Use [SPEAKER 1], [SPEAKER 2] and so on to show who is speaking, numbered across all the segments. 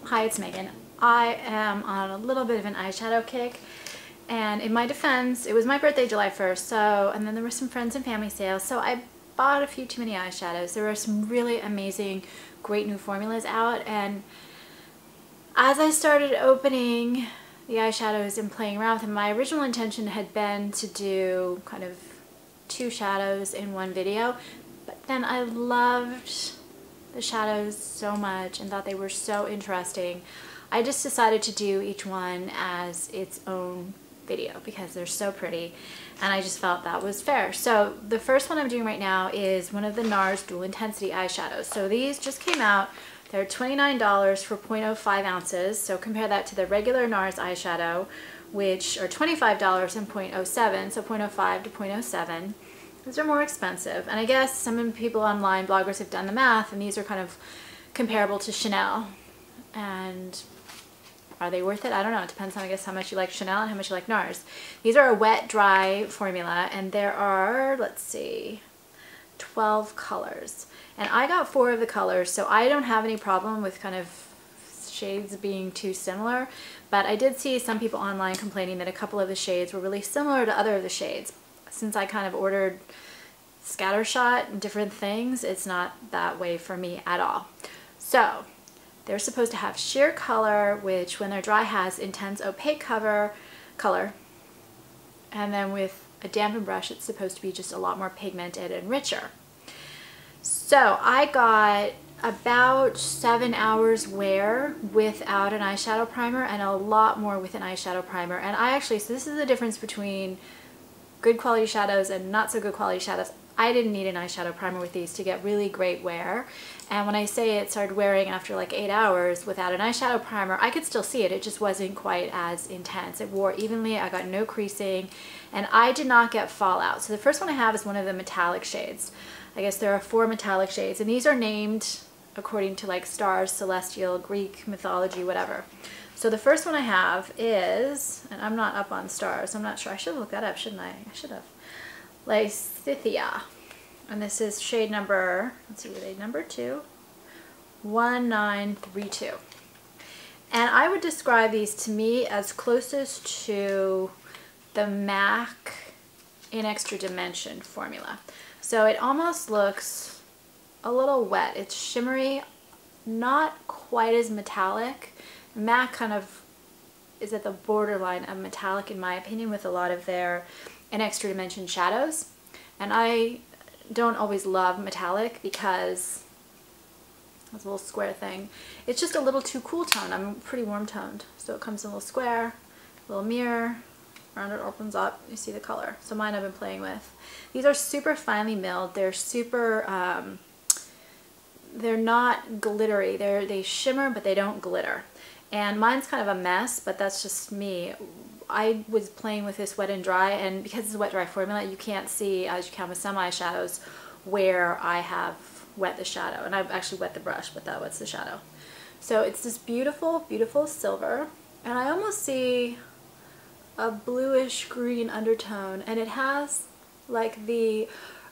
[SPEAKER 1] Hi, it's Megan. I am on a little bit of an eyeshadow kick, and in my defense, it was my birthday July 1st, and then there were some friends and family sales, so I bought a few too many eyeshadows. There were some really amazing, great new formulas out, and as I started opening the eyeshadows and playing around with them, my original intention had been to do kind of 2 shadows in one video, but then I loved the shadows so much and thought they were so interesting. I just decided to do each one as its own video because they're so pretty, and I just felt that was fair. So the first one I'm doing right now is one of the Nars Dual Intensity eyeshadows. So these just came out. They're $29 for 0.05 ounces. So compare that to the regular Nars eyeshadow, which are $25 and 0.07, so 0.05 to 0.07. These are more expensive, and I guess some people online, bloggers, have done the math, and these are kind of comparable to Chanel. And are they worth it? I don't know. It depends on, I guess, how much you like Chanel and how much you like Nars. These are a wet-dry formula, and there are, let's see, 12 colors. And I got 4 of the colors, so I don't have any problem with kind of shades being too similar, but I did see some people online complaining that a couple of the shades were really similar to other of the shades. Since I kind of ordered scattershot and different things, it's not that way for me at all. So they're supposed to have sheer color, which when they're dry has intense opaque color, and then with a dampened brush it's supposed to be just a lot more pigmented and richer. So I got about 7 hours wear without an eyeshadow primer and a lot more with an eyeshadow primer. And I actually, so this is the difference between good quality shadows and not so good quality shadows. I didn't need an eyeshadow primer with these to get really great wear. And when I say it started wearing after like 8 hours without an eyeshadow primer, I could still see it. It just wasn't quite as intense. It wore evenly. I got no creasing, and I did not get fallout. So the first one I have is one of the metallic shades. I guess there are 4 metallic shades, and these are named according to like stars, celestial, Greek mythology, whatever. So the first one I have is, and I'm not up on stars, I'm not sure, I should have looked that up, shouldn't I? I should have. Lysithea. And this is shade number, let's see, shade number 2, 1932. And I would describe these to me as closest to the MAC in Extra Dimension formula. So it almost looks a little wet. It's shimmery, not quite as metallic. MAC kind of is at the borderline of metallic in my opinion with a lot of their in Extra Dimension shadows. And I don't always love metallic because that's a little square thing. It's just a little too cool tone. I'm pretty warm toned. So it comes in a little square, a little mirror, around it opens up, you see the color. So mine I've been playing with. These are super finely milled. They're super, they're not glittery. They shimmer, but they don't glitter. And mine's kind of a mess, but that's just me. I was playing with this wet and dry, and because it's a wet dry formula, you can't see, as you can with some eyeshadows, where I have wet the shadow. And I've actually wet the brush, but that wets the shadow. So it's this beautiful, beautiful silver, and I almost see a bluish green undertone, and it has like the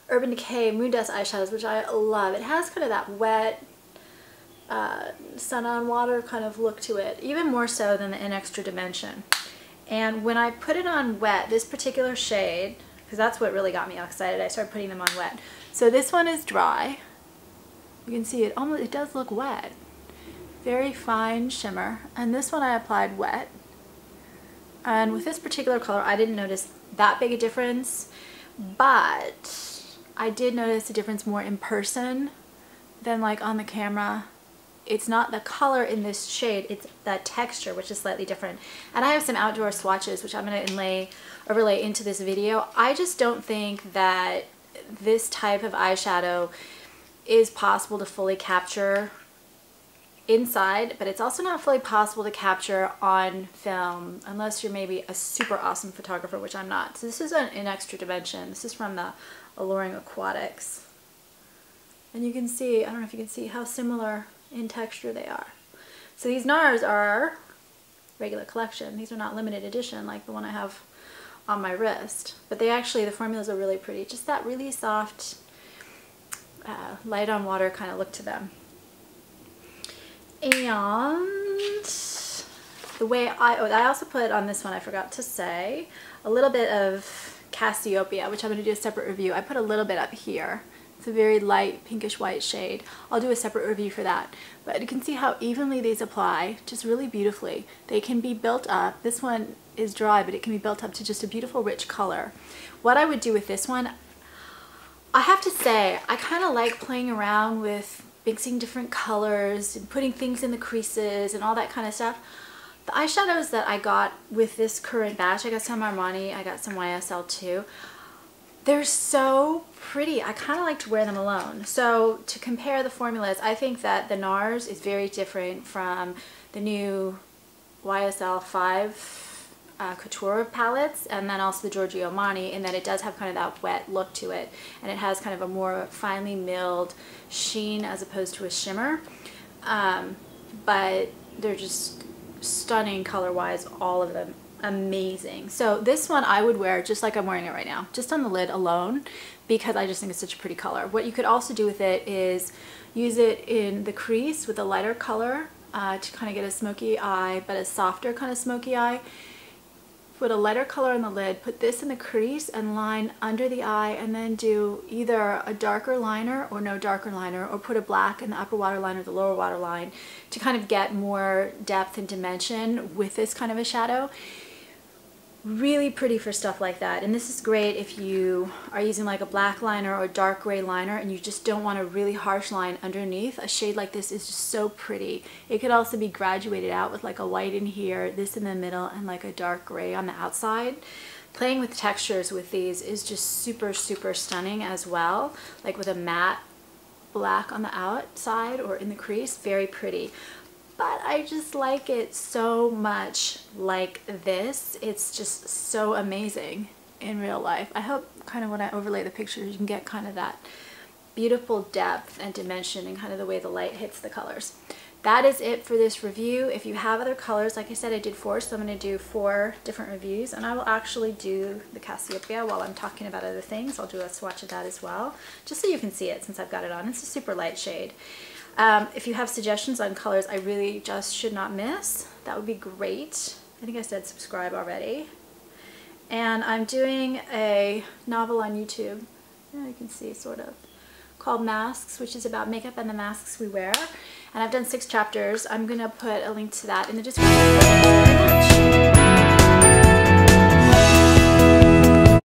[SPEAKER 1] Urban Decay Moon Dust eyeshadows, which I love. It has kind of that wet, sun on water kind of look to it, even more so than the In Extra Dimension. And when I put it on wet, this particular shade, because that's what really got me excited, I started putting them on wet. So this one is dry. You can see it does look wet. Very fine shimmer. And this one I applied wet. And with this particular color, I didn't notice that big a difference, but I did notice a difference more in person than like on the camera. It's not the color in this shade, it's that texture, which is slightly different. And I have some outdoor swatches, which I'm going to overlay into this video. I just don't think that this type of eyeshadow is possible to fully capture inside, but it's also not fully possible to capture on film unless you're maybe a super awesome photographer, which I'm not. So this is in Extra Dimension. This is from the Alluring Aquatics. And you can see, I don't know if you can see how similar in texture they are. So these Nars are regular collection. These are not limited edition like the one I have on my wrist. But they actually, the formulas are really pretty. Just that really soft, light on water kind of look to them. And the way I also put on this one, I forgot to say, a little bit of Cassiopeia, which I'm going to do a separate review. I put a little bit up here. It's a very light pinkish white shade. I'll do a separate review for that. But you can see how evenly these apply, just really beautifully. They can be built up. This one is dry, but it can be built up to just a beautiful rich color. What I would do with this one, I have to say, I kind of like playing around with mixing different colors and putting things in the creases and all that kind of stuff. The eyeshadows that I got with this current batch, I got some Armani, I got some YSL too. They're so pretty. I kind of like to wear them alone. So to compare the formulas, I think that the Nars is very different from the new YSL 5 Couture palettes, and then also the Giorgio Armani, in that it does have kind of that wet look to it, and it has kind of a more finely milled sheen as opposed to a shimmer. But they're just stunning color-wise, all of them. Amazing. So this one I would wear just like I'm wearing it right now, just on the lid alone, because I just think it's such a pretty color. What you could also do with it is use it in the crease with a lighter color to kind of get a smoky eye, but a softer kind of smoky eye. Put a lighter color on the lid, put this in the crease and line under the eye, and then do either a darker liner or no darker liner, or put a black in the upper waterline or the lower waterline to kind of get more depth and dimension with this kind of a shadow. Really pretty for stuff like that. And this is great if you are using like a black liner or dark gray liner and you just don't want a really harsh line underneath. A shade like this is just so pretty. It could also be graduated out with like a white in here, this in the middle, and like a dark gray on the outside. Playing with textures with these is just super, super stunning as well. Like with a matte black on the outside or in the crease, very pretty. But I just like it so much like this. It's just so amazing in real life. I hope kind of when I overlay the pictures you can get kind of that beautiful depth and dimension and kind of the way the light hits the colors. That is it for this review. If you have other colors, like I said, I did 4, so I'm going to do 4 different reviews, and I will actually do the Cassiopeia while I'm talking about other things. I'll do a swatch of that as well, just so you can see it since I've got it on. It's a super light shade. If you have suggestions on colors I really just should not miss, that would be great. I think I said subscribe already. And I'm doing a novel on YouTube, you can see sort of, called Masks, which is about makeup and the masks we wear. And I've done 6 chapters. I'm going to put a link to that in the description.